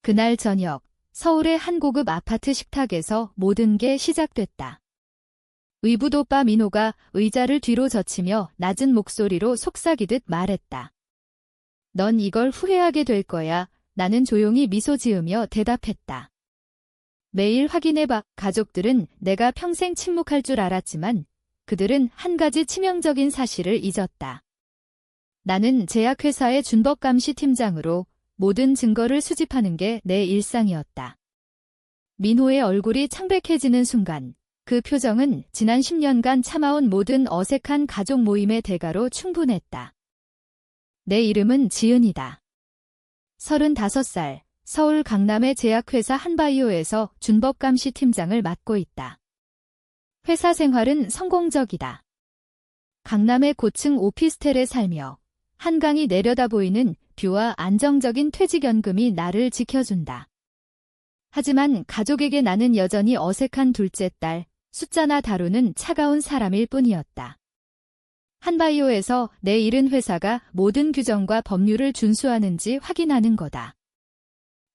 그날 저녁, 서울의 한 고급 아파트 식탁에서 모든 게 시작됐다. 의붓오빠 민호가 의자를 뒤로 젖히며 낮은 목소리로 속삭이듯 말했다. 넌 이걸 후회하게 될 거야. 나는 조용히 미소 지으며 대답했다. 매일 확인해봐. 가족들은 내가 평생 침묵할 줄 알았지만 그들은 한 가지 치명적인 사실을 잊었다. 나는 제약회사의 준법감시 팀장으로 모든 증거를 수집하는 게 내 일상이었다. 민호의 얼굴이 창백해지는 순간 그 표정은 지난 10년간 참아온 모든 어색한 가족 모임의 대가로 충분했다. 내 이름은 지은이다. 35살, 서울 강남의 제약회사 한바이오에서 준법감시 팀장을 맡고 있다. 회사 생활은 성공적이다. 강남의 고층 오피스텔에 살며 한강이 내려다 보이는 뷰와 안정적인 퇴직연금이 나를 지켜준다. 하지만 가족에게 나는 여전히 어색한 둘째 딸, 숫자나 다루는 차가운 사람일 뿐이었다. 한바이오에서 내 일은 회사가 모든 규정과 법률을 준수하는지 확인하는 거다.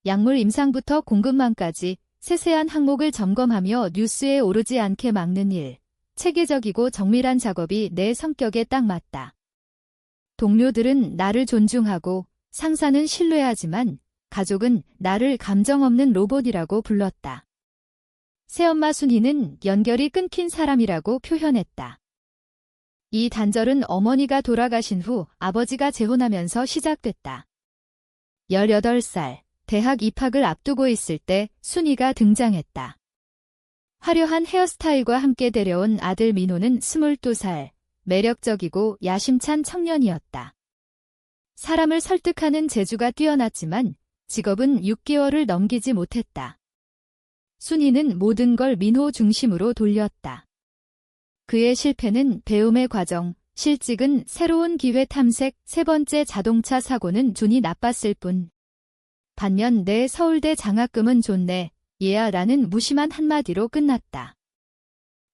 약물 임상부터 공급망까지 세세한 항목을 점검하며 뉴스에 오르지 않게 막는 일, 체계적이고 정밀한 작업이 내 성격에 딱 맞다. 동료들은 나를 존중하고 상사는 신뢰하지만 가족은 나를 감정 없는 로봇이라고 불렀다. 새엄마 순희는 연결이 끊긴 사람이라고 표현했다. 이 단절은 어머니가 돌아가신 후 아버지가 재혼하면서 시작됐다. 18살, 대학 입학을 앞두고 있을 때 순희가 등장했다. 화려한 헤어스타일과 함께 데려온 아들 민호는 22살, 매력적이고 야심찬 청년이었다. 사람을 설득하는 재주가 뛰어났지만 직업은 6개월을 넘기지 못했다. 순희는 모든 걸 민호 중심으로 돌렸다. 그의 실패는 배움의 과정, 실직은 새로운 기회 탐색, 세 번째 자동차 사고는 운이 나빴을 뿐. 반면 내 서울대 장학금은 좋네, 얘야 라는 무심한 한마디로 끝났다.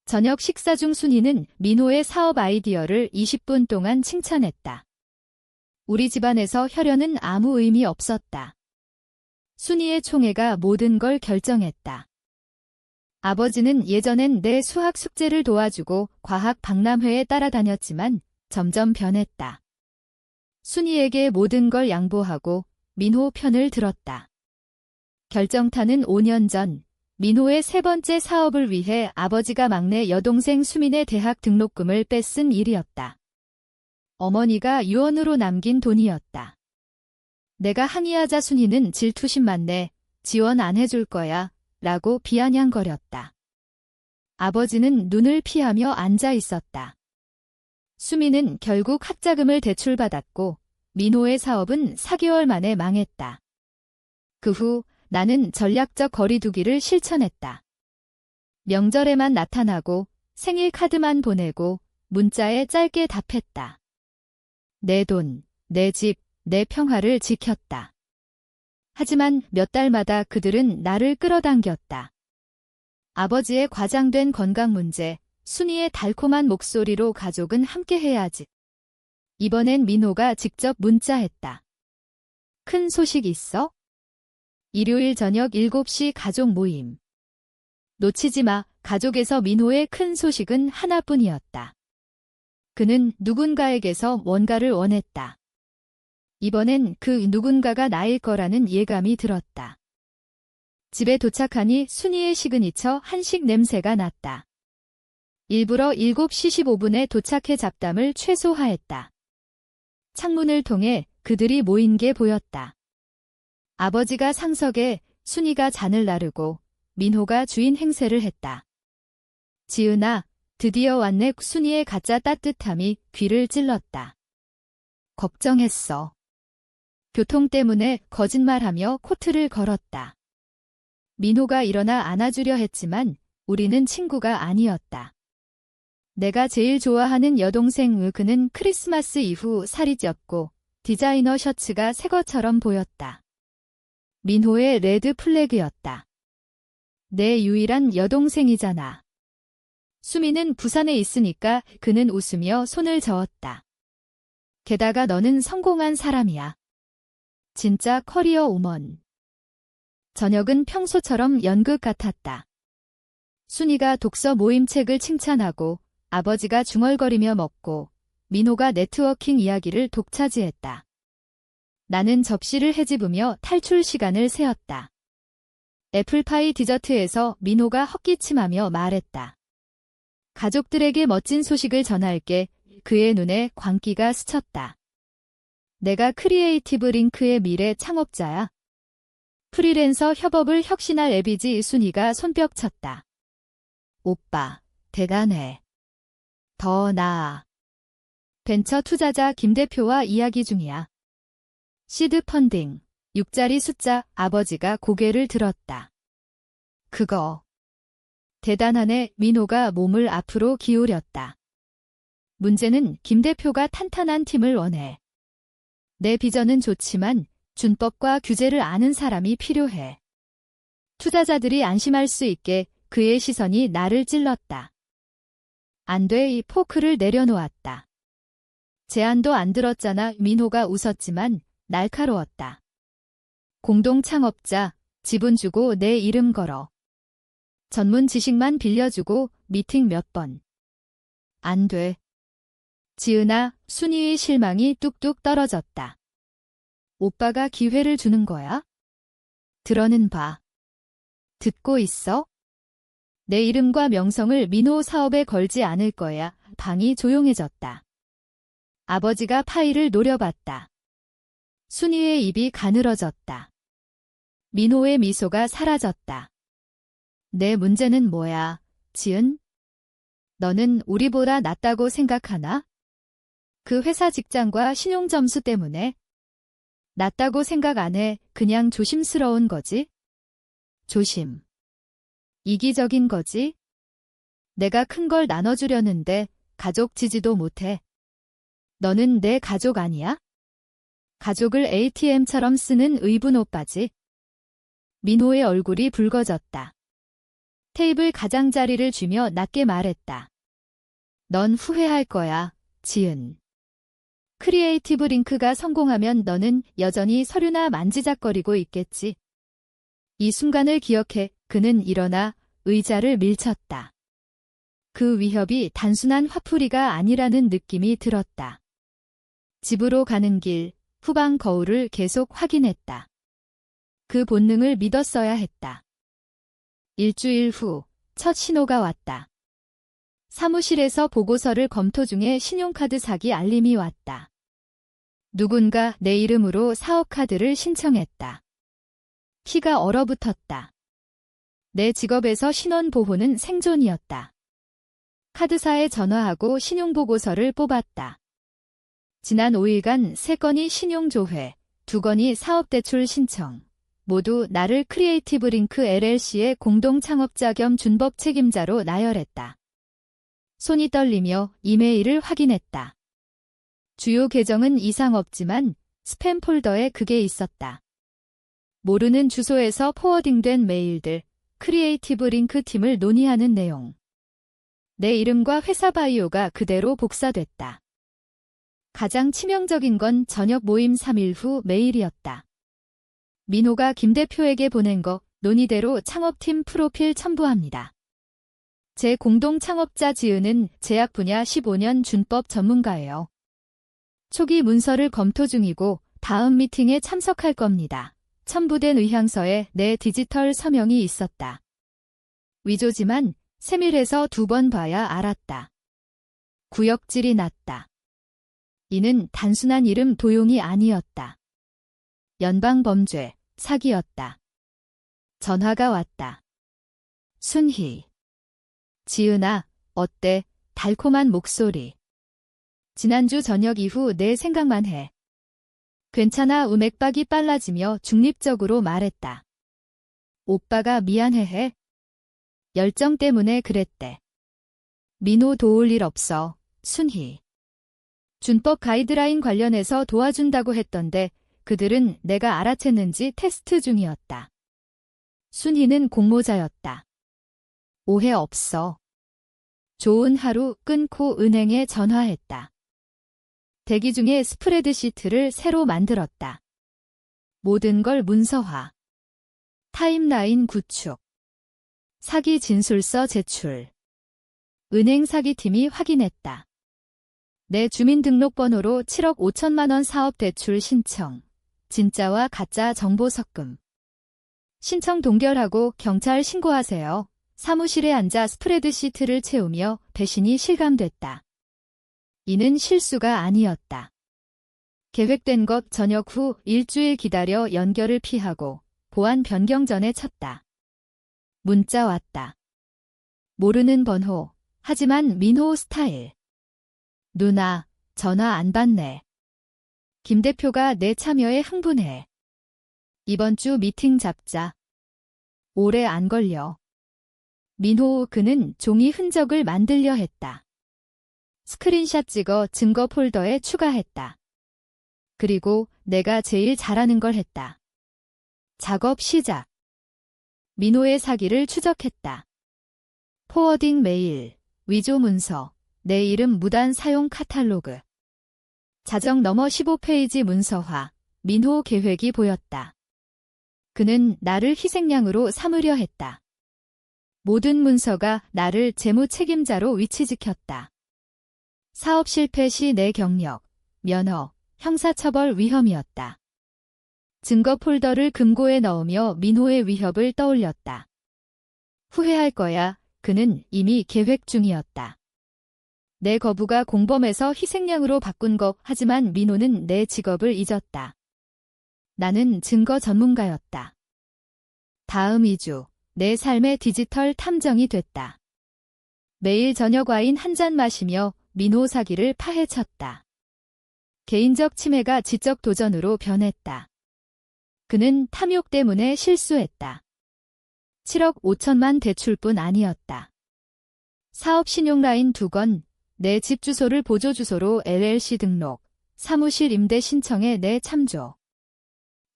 저녁 식사 중 순희는 민호의 사업 아이디어를 20분 동안 칭찬했다. 우리 집안에서 혈연은 아무 의미 없었다. 순희의 총애가 모든 걸 결정했다. 아버지는 예전엔 내 수학 숙제를 도와주고 과학 박람회에 따라다녔지만 점점 변했다. 순희에게 모든 걸 양보하고 민호 편을 들었다. 결정타는 5년 전, 민호의 세 번째 사업을 위해 아버지가 막내 여동생 수민의 대학 등록금을 뺏은 일이었다. 어머니가 유언으로 남긴 돈이었다. 내가 항의하자 순희는 질투심 많네, 지원 안 해줄 거야, 라고 비아냥거렸다. 아버지는 눈을 피하며 앉아 있었다. 수민은 결국 학자금을 대출받았고 민호의 사업은 4개월 만에 망했다. 그 후 나는 전략적 거리두기를 실천했다. 명절에만 나타나고 생일 카드만 보내고 문자에 짧게 답했다. 내 돈, 내 집, 내 평화를 지켰다. 하지만 몇 달마다 그들은 나를 끌어당겼다. 아버지의 과장된 건강 문제, 순희의 달콤한 목소리로 가족은 함께해야지. 이번엔 민호가 직접 문자했다. 큰 소식 있어? 일요일 저녁 7시 가족 모임. 놓치지 마. 가족에서 민호의 큰 소식은 하나뿐이었다. 그는 누군가에게서 뭔가를 원했다. 이번엔 그 누군가가 나일 거라는 예감이 들었다. 집에 도착하니 순희의 시그니처 한식 냄새가 났다. 일부러 7시 15분에 도착해 잡담을 최소화했다. 창문을 통해 그들이 모인 게 보였다. 아버지가 상석에, 순희가 잔을 나르고 민호가 주인 행세를 했다. 지은아, 드디어 왔네. 순희의 가짜 따뜻함이 귀를 찔렀다. 걱정했어. 교통 때문에 거짓말하며 코트를 걸었다. 민호가 일어나 안아주려 했지만 우리는 친구가 아니었다. 내가 제일 좋아하는 여동생 그는 크리스마스 이후 살이 쪘고 디자이너 셔츠가 새 것처럼 보였다. 민호의 레드 플래그였다. 내 유일한 여동생이잖아. 수미는 부산에 있으니까 그는 웃으며 손을 저었다. 게다가 너는 성공한 사람이야. 진짜 커리어 우먼. 저녁은 평소처럼 연극 같았다. 순이가 독서 모임책을 칭찬하고 아버지가 중얼거리며 먹고 민호가 네트워킹 이야기를 독차지했다. 나는 접시를 헤집으며 탈출 시간을 세었다. 애플파이 디저트에서 민호가 헛기침하며 말했다. 가족들에게 멋진 소식을 전할게. 그의 눈에 광기가 스쳤다. 내가 크리에이티브 링크의 미래 창업자야. 프리랜서 협업을 혁신할 앱이지. 순이가 손뼉 쳤다. 오빠, 대단해. 더 나아. 벤처 투자자 김 대표와 이야기 중이야. 시드 펀딩, 6자리 숫자. 아버지가 고개를 들었다. 그거. 대단하네. 민호가 몸을 앞으로 기울였다. 문제는 김 대표가 탄탄한 팀을 원해. 내 비전은 좋지만 준법과 규제를 아는 사람이 필요해. 투자자들이 안심할 수 있게. 그의 시선이 나를 찔렀다. 안 돼. 이 포크를 내려놓았다. 제안도 안 들었잖아. 민호가 웃었지만 날카로웠다. 공동 창업자, 지분 주고 내 이름 걸어. 전문 지식만 빌려주고 미팅 몇 번. 안 돼. 지은아, 순이의 실망이 뚝뚝 떨어졌다. 오빠가 기회를 주는 거야? 들어는 봐. 듣고 있어? 내 이름과 명성을 민호 사업에 걸지 않을 거야. 방이 조용해졌다. 아버지가 파일을 노려봤다. 순이의 입이 가늘어졌다. 민호의 미소가 사라졌다. 내 문제는 뭐야, 지은? 너는 우리보다 낫다고 생각하나? 그 회사 직장과 신용 점수 때문에? 낫다고 생각 안 해. 그냥 조심스러운 거지? 조심. 이기적인 거지? 내가 큰 걸 나눠주려는데 가족 지지도 못해. 너는 내 가족 아니야? 가족을 ATM처럼 쓰는 의분 오빠지. 민호의 얼굴이 붉어졌다. 테이블 가장자리를 쥐며 낮게 말했다. 넌 후회할 거야, 지은. 크리에이티브 링크가 성공하면 너는 여전히 서류나 만지작거리고 있겠지. 이 순간을 기억해. 그는 일어나 의자를 밀쳤다. 그 위협이 단순한 화풀이가 아니라는 느낌이 들었다. 집으로 가는 길, 후방 거울을 계속 확인했다. 그 본능을 믿었어야 했다. 일주일 후, 첫 신호가 왔다. 사무실에서 보고서를 검토 중에 신용카드 사기 알림이 왔다. 누군가 내 이름으로 사업카드를 신청했다. 키가 얼어붙었다. 내 직업에서 신원보호는 생존이었다. 카드사에 전화하고 신용보고서를 뽑았다. 지난 5일간 3건이 신용조회, 2건이 사업대출 신청. 모두 나를 크리에이티브 링크 LLC의 공동 창업자 겸 준법 책임자로 나열했다. 손이 떨리며 이메일을 확인했다. 주요 계정은 이상 없지만 스팸 폴더에 그게 있었다. 모르는 주소에서 포워딩된 메일들, 크리에이티브 링크 팀을 논의하는 내용. 내 이름과 회사 바이오가 그대로 복사됐다. 가장 치명적인 건 저녁 모임 3일 후 메일이었다. 민호가 김 대표에게 보낸 거, 논의대로 창업팀 프로필 첨부합니다. 제 공동 창업자 지은은 제약 분야 15년 준법 전문가예요. 초기 문서를 검토 중이고 다음 미팅에 참석할 겁니다. 첨부된 의향서에 내 디지털 서명이 있었다. 위조지만 세밀해서 2번 봐야 알았다. 구역질이 났다. 이는 단순한 이름 도용이 아니었다. 연방범죄, 사기였다. 전화가 왔다. 순희. 지은아, 어때? 달콤한 목소리. 지난주 저녁 이후 내 생각만 해. 괜찮아. 우맥박이 빨라지며 중립적으로 말했다. 오빠가 미안해해. 열정 때문에 그랬대. 민호 도울 일 없어, 순희. 준법 가이드라인 관련해서 도와준다고 했던데 그들은 내가 알아챘는지 테스트 중이었다. 순희는 공모자였다. 오해 없어. 좋은 하루 끊고 은행에 전화했다. 대기 중에 스프레드시트를 새로 만들었다. 모든 걸 문서화. 타임라인 구축. 사기 진술서 제출. 은행 사기팀이 확인했다. 내 주민등록번호로 7억 5천만 원 사업 대출 신청. 진짜와 가짜 정보 섞음. 신청 동결하고 경찰 신고하세요. 사무실에 앉아 스프레드시트를 채우며 배신이 실감됐다. 이는 실수가 아니었다. 계획된 것 저녁 후 일주일 기다려 연결을 피하고 보안 변경 전에 쳤다. 문자 왔다. 모르는 번호. 하지만 민호 스타일. 누나, 전화 안 받네. 김 대표가 내 참여에 흥분해. 이번 주 미팅 잡자. 오래 안 걸려. 민호 그는 종이 흔적을 만들려 했다. 스크린샷 찍어 증거 폴더에 추가했다. 그리고 내가 제일 잘하는 걸 했다. 작업 시작. 민호의 사기를 추적했다. 포워딩 메일, 위조 문서, 내 이름 무단 사용 카탈로그. 자정 넘어 15페이지 문서화, 민호 계획이 보였다. 그는 나를 희생양으로 삼으려 했다. 모든 문서가 나를 재무 책임자로 위치지켰다. 사업 실패 시 내 경력, 면허, 형사처벌 위험이었다. 증거 폴더를 금고에 넣으며 민호의 위협을 떠올렸다. 후회할 거야. 그는 이미 계획 중이었다. 내 거부가 공범에서 희생양으로 바꾼 것. 하지만 민호는 내 직업을 잊었다. 나는 증거 전문가였다. 다음 2주, 내 삶의 디지털 탐정이 됐다. 매일 저녁 와인 한 잔 마시며 민호 사기를 파헤쳤다. 개인적 침해가 지적 도전으로 변했다. 그는 탐욕 때문에 실수했다. 7억 5천만 대출뿐 아니었다. 사업 신용 라인 2건, 내 집 주소를 보조 주소로 LLC 등록, 사무실 임대 신청에 내 참조.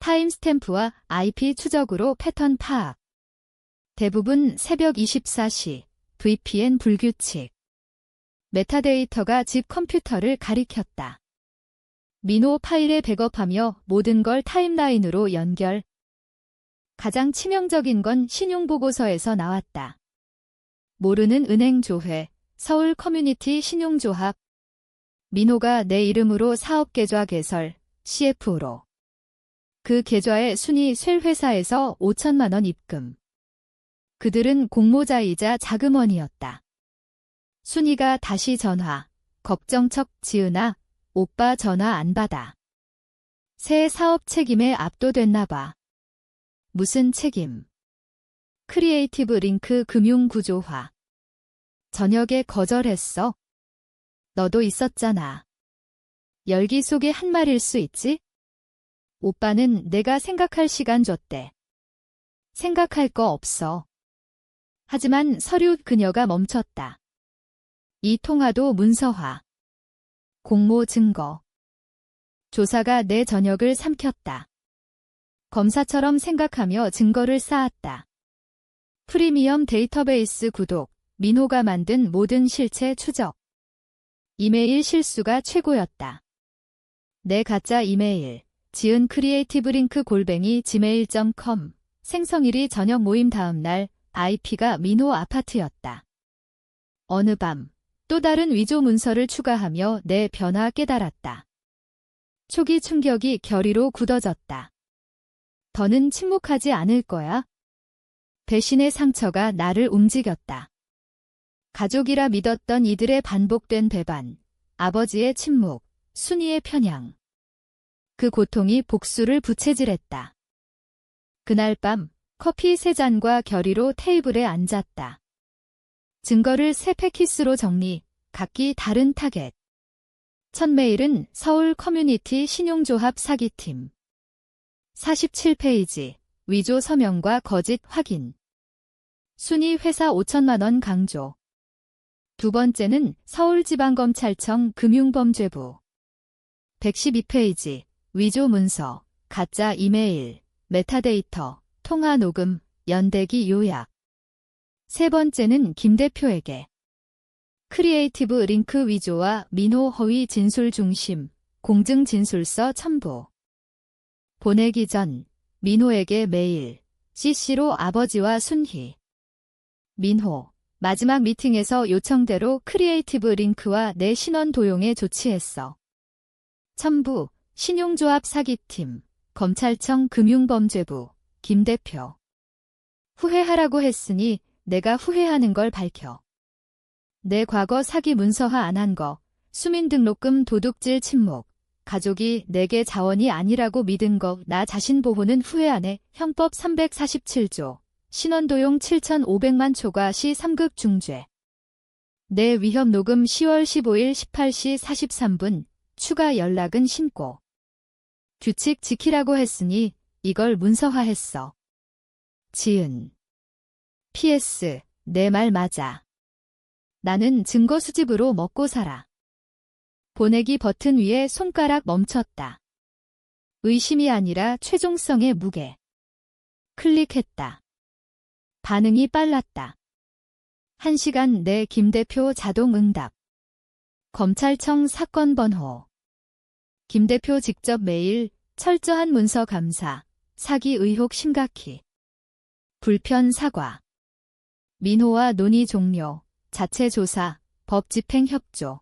타임스탬프와 IP 추적으로 패턴 파악. 대부분 새벽 24시, VPN 불규칙. 메타데이터가 집 컴퓨터를 가리켰다. 민호 파일에 백업하며 모든 걸 타임라인으로 연결. 가장 치명적인 건 신용보고서에서 나왔다. 모르는 은행 조회, 서울 커뮤니티 신용조합. 민호가 내 이름으로 사업계좌 개설, CF로. 그 계좌에 순위 쇴 회사에서 5천만 원 입금. 그들은 공모자이자 자금원이었다. 순이가 다시 전화, 걱정척 지으나 오빠 전화 안 받아. 새 사업 책임에 압도됐나 봐. 무슨 책임? 크리에이티브 링크 금융 구조화. 저녁에 거절했어. 너도 있었잖아. 열기 속의 한 말일 수 있지? 오빠는 내가 생각할 시간 줬대. 생각할 거 없어. 하지만 서류 그녀가 멈췄다. 이 통화도 문서화. 공모 증거. 조사가 내 저녁을 삼켰다. 검사처럼 생각하며 증거를 쌓았다. 프리미엄 데이터베이스 구독, 민호가 만든 모든 실체 추적. 이메일 실수가 최고였다. 내 가짜 이메일, 지은 크리에이티브 링크 @ gmail.com, 생성일이 저녁 모임 다음날, IP가 민호 아파트였다. 어느 밤, 또 다른 위조 문서를 추가하며 내 변화 깨달았다. 초기 충격이 결의로 굳어졌다. 더는 침묵하지 않을 거야. 배신의 상처가 나를 움직였다. 가족이라 믿었던 이들의 반복된 배반, 아버지의 침묵, 순이의 편향. 그 고통이 복수를 부채질했다. 그날 밤 커피 3잔과 결의로 테이블에 앉았다. 증거를 3패키스로 정리, 각기 다른 타겟. 첫 메일은 서울 커뮤니티 신용조합 사기팀. 47페이지, 위조 서명과 거짓 확인. 순이 회사 5천만 원 강조. 두 번째는 서울지방검찰청 금융범죄부. 112페이지, 위조 문서, 가짜 이메일, 메타데이터, 통화 녹음, 연대기 요약. 세 번째는 김 대표에게. 크리에이티브 링크 위조와 민호 허위 진술 중심, 공증 진술서 첨부. 보내기 전 민호에게 메일, CC로 아버지와 순희. 민호. 마지막 미팅에서 요청대로 크리에이티브 링크와 내 신원 도용에 조치했어. 첨부. 신용조합 사기팀. 검찰청 금융범죄부. 김 대표. 후회하라고 했으니 내가 후회하는 걸 밝혀. 내 과거 사기 문서화 안 한 거, 수민등록금 도둑질 침묵, 가족이 내게 자원이 아니라고 믿은 거 나 자신 보호는 후회 안 해. 형법 347조. 신원도용 7,500만 초과 시 3급 중죄. 내 위협 녹음 10월 15일 18시 43분. 추가 연락은 신고. 규칙 지키라고 했으니 이걸 문서화했어. 지은. PS. 내 말 맞아. 나는 증거 수집으로 먹고 살아. 보내기 버튼 위에 손가락 멈췄다. 의심이 아니라 최종성의 무게. 클릭했다. 반응이 빨랐다. 1시간 내 김 대표 자동 응답. 검찰청 사건 번호. 김 대표 직접 메일, 철저한 문서 감사, 사기 의혹 심각히. 불편 사과. 민호와 논의 종료, 자체 조사, 법 집행 협조.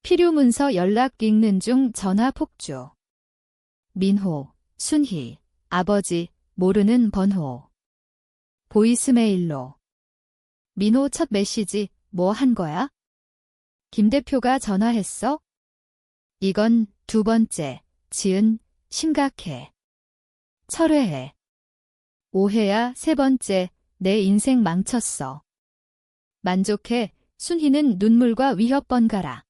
필요 문서 연락 읽는 중 전화 폭주. 민호, 순희, 아버지, 모르는 번호. 보이스메일로. 민호 첫 메시지, 뭐 한 거야? 김 대표가 전화했어? 이건 두 번째, 지은, 심각해. 철회해. 오해야 세 번째, 내 인생 망쳤어. 만족해, 순희는 눈물과 위협 번갈아.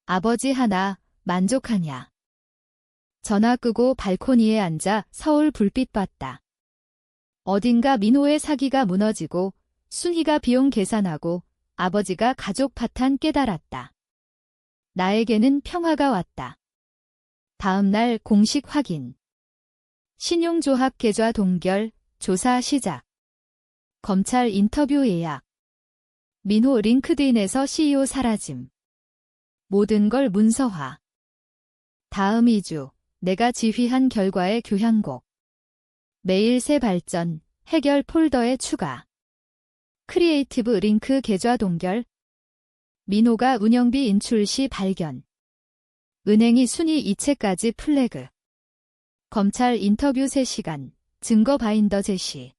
아버지 하나, 만족하냐. 전화 끄고 발코니에 앉아 서울 불빛 봤다. 어딘가 민호의 사기가 무너지고 순희가 비용 계산하고 아버지가 가족 파탄 깨달았다. 나에게는 평화가 왔다. 다음 날 공식 확인. 신용조합 계좌 동결, 조사 시작. 검찰 인터뷰 예약. 민호 링크드인에서 CEO 사라짐. 모든 걸 문서화. 다음 2주, 내가 지휘한 결과의 교향곡. 매일 새 발전, 해결 폴더에 추가. 크리에이티브 링크 계좌 동결. 민호가 운영비 인출 시 발견. 은행이 순위 이체까지 플래그. 검찰 인터뷰 3시간, 증거 바인더 제시.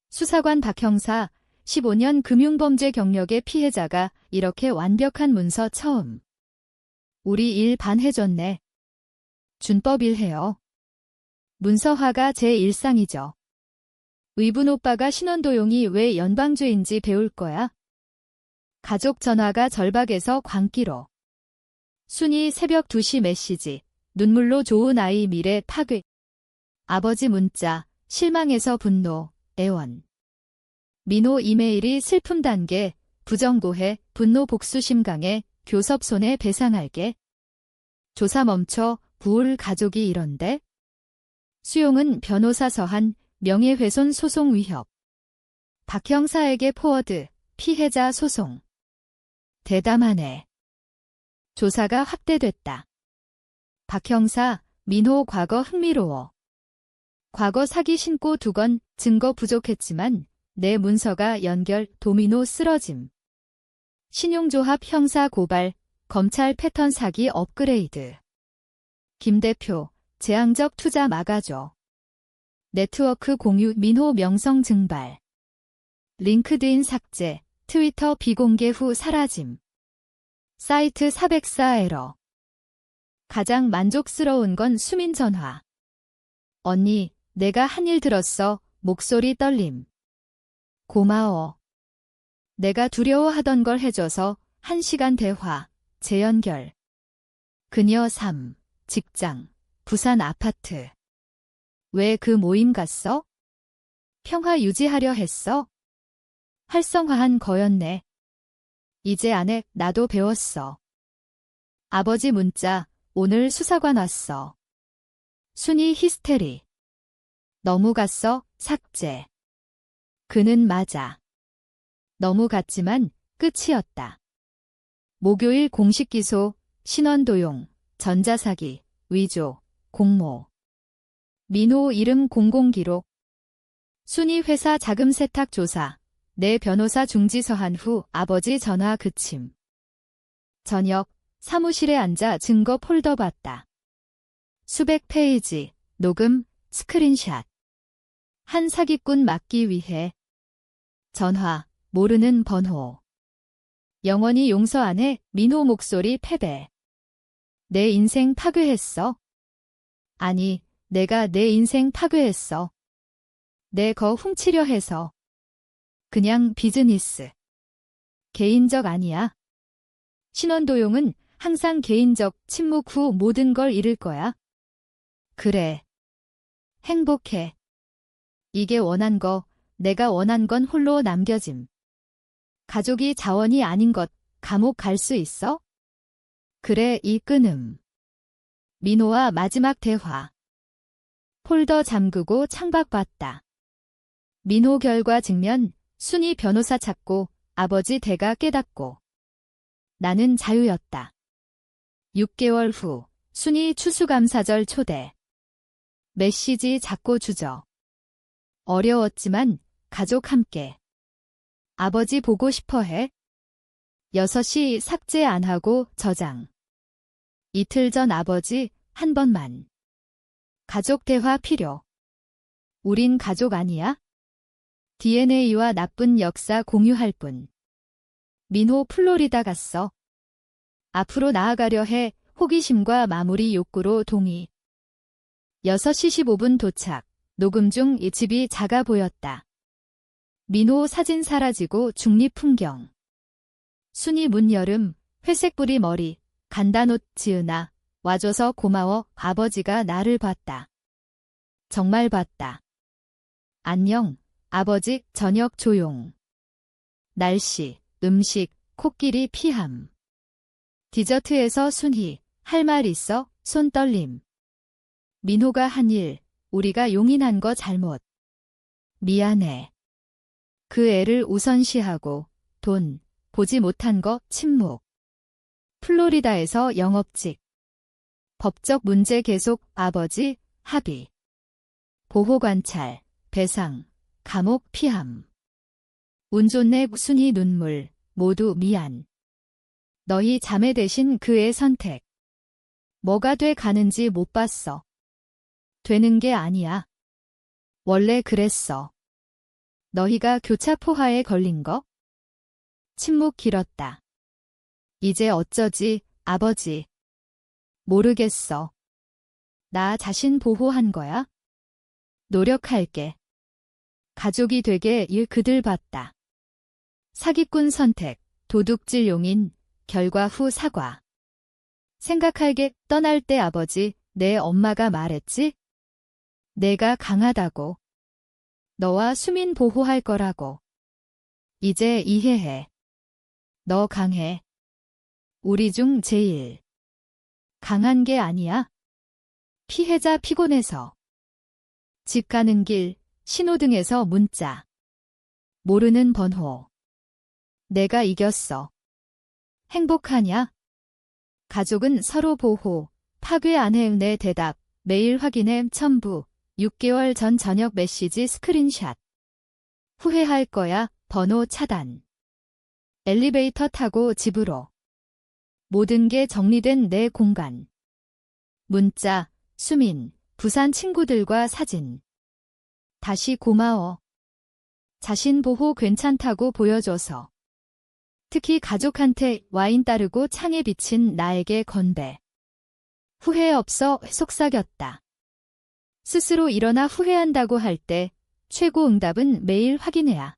수사관 박 형사, 15년 금융범죄 경력의 피해자가 이렇게 완벽한 문서 처음. 우리 일 반 해줬네. 준법 일해요. 문서화가 제 일상이죠. 의분 오빠가 신원도용이 왜 연방죄인지 배울 거야? 가족 전화가 절박에서 광기로. 순이 새벽 2시 메시지. 눈물로 좋은 아이 미래 파괴. 아버지 문자. 실망해서 분노. 애원. 민호 이메일이 슬픔 단계. 부정고해. 분노 복수심 강해. 교섭 손해 배상할게. 조사 멈춰. 부울 가족이 이런데? 수용은 변호사 서한. 명예훼손 소송 위협. 박 형사에게 포워드. 피해자 소송. 대담하네. 조사가 확대됐다. 박 형사, 민호 과거 흥미로워. 과거 사기 신고 2건, 증거 부족했지만 내 문서가 연결, 도미노 쓰러짐. 신용조합 형사 고발, 검찰 패턴 사기 업그레이드. 김 대표, 재앙적 투자 막아줘. 네트워크 공유 민호 명성 증발. 링크드인 삭제, 트위터 비공개 후 사라짐. 사이트 404 에러. 가장 만족스러운 건 수민 전화. 언니, 내가 한 일 들었어. 목소리 떨림. 고마워. 내가 두려워하던 걸 해줘서 1시간 대화, 재연결. 그녀 3, 직장, 부산 아파트. 왜 그 모임 갔어? 평화 유지하려 했어? 활성화한 거였네. 이제 안 해, 나도 배웠어. 아버지 문자, 오늘 수사관 왔어. 순이 히스테리. 너무 갔어, 삭제. 그는 맞아. 너무 갔지만 끝이었다. 목요일 공식 기소, 신원도용, 전자사기, 위조, 공모. 민호 이름 공공기록. 순이 회사 자금 세탁 조사. 내 변호사 중지서한 후 아버지 전화 그침. 저녁, 사무실에 앉아 증거 폴더 봤다. 수백 페이지, 녹음, 스크린샷. 한 사기꾼 막기 위해. 전화, 모르는 번호. 영원히 용서 안 해. 민호 목소리 패배. 내 인생 파괴했어. 아니, 내가 내 인생 파괴했어. 내 거 훔치려 해서. 그냥 비즈니스. 개인적 아니야. 신원도용은 항상 개인적. 침묵 후 모든 걸 잃을 거야. 그래. 행복해. 이게 원한 거, 내가 원한 건 홀로 남겨짐. 가족이 자원이 아닌 것, 감옥 갈 수 있어? 그래, 이 끊음. 민호와 마지막 대화. 폴더 잠그고 창밖 봤다. 민호 결과 증면, 순이 변호사 찾고, 아버지 대가 깨닫고. 나는 자유였다. 6개월 후, 순이 추수감사절 초대. 메시지 작고 주저. 어려웠지만, 가족 함께. 아버지 보고 싶어 해. 6시 삭제 안 하고 저장. 이틀 전 아버지, 한 번만. 가족 대화 필요. 우린 가족 아니야? DNA와 나쁜 역사 공유할 뿐. 민호 플로리다 갔어. 앞으로 나아가려 해. 호기심과 마무리 욕구로 동의. 6시 15분 도착. 녹음 중 이 집이 작아 보였다. 민호 사진 사라지고 중립 풍경. 순이 문여름, 회색뿌리 머리, 간단옷 지은아, 와줘서 고마워. 아버지가 나를 봤다. 정말 봤다. 안녕, 아버지. 저녁 조용. 날씨, 음식, 코끼리 피함. 디저트에서 순이, 할 말 있어? 손 떨림. 민호가 한 일, 우리가 용인한 거 잘못. 미안해. 그 애를 우선시하고, 돈, 보지 못한 거 침묵. 플로리다에서 영업직. 법적 문제 계속. 아버지, 합의. 보호관찰, 배상, 감옥 피함. 운 좋네. 순이 눈물, 모두 미안. 너희 자매 대신 그의 선택. 뭐가 돼 가는지 못 봤어. 되는 게 아니야. 원래 그랬어. 너희가 교차포화에 걸린 거? 침묵 길었다. 이제 어쩌지, 아버지. 모르겠어. 나 자신 보호한 거야? 노력할게. 가족이 되게 일 그들 봤다. 사기꾼 선택, 도둑질 용인, 결과 후 사과. 생각할게. 떠날 때 아버지, 내 엄마가 말했지? 내가 강하다고. 너와 수민 보호할 거라고. 이제 이해해. 너 강해. 우리 중 제일. 강한 게 아니야. 피해자 피곤해서. 집 가는 길, 신호등에서 문자. 모르는 번호. 내가 이겼어. 행복하냐? 가족은 서로 보호, 파괴 안 해. 내 대답, 매일 확인해. 첨부, 6개월 전 저녁 메시지 스크린샷. 후회할 거야. 번호 차단. 엘리베이터 타고 집으로. 모든 게 정리된 내 공간. 문자, 수민, 부산 친구들과 사진. 다시 고마워. 자신 보호 괜찮다고 보여줘서. 특히 가족한테 와인 따르고 창에 비친 나에게 건배. 후회 없어. 속삭였다. 스스로 일어나 후회한다고 할 때 최고 응답은 매일 확인해야.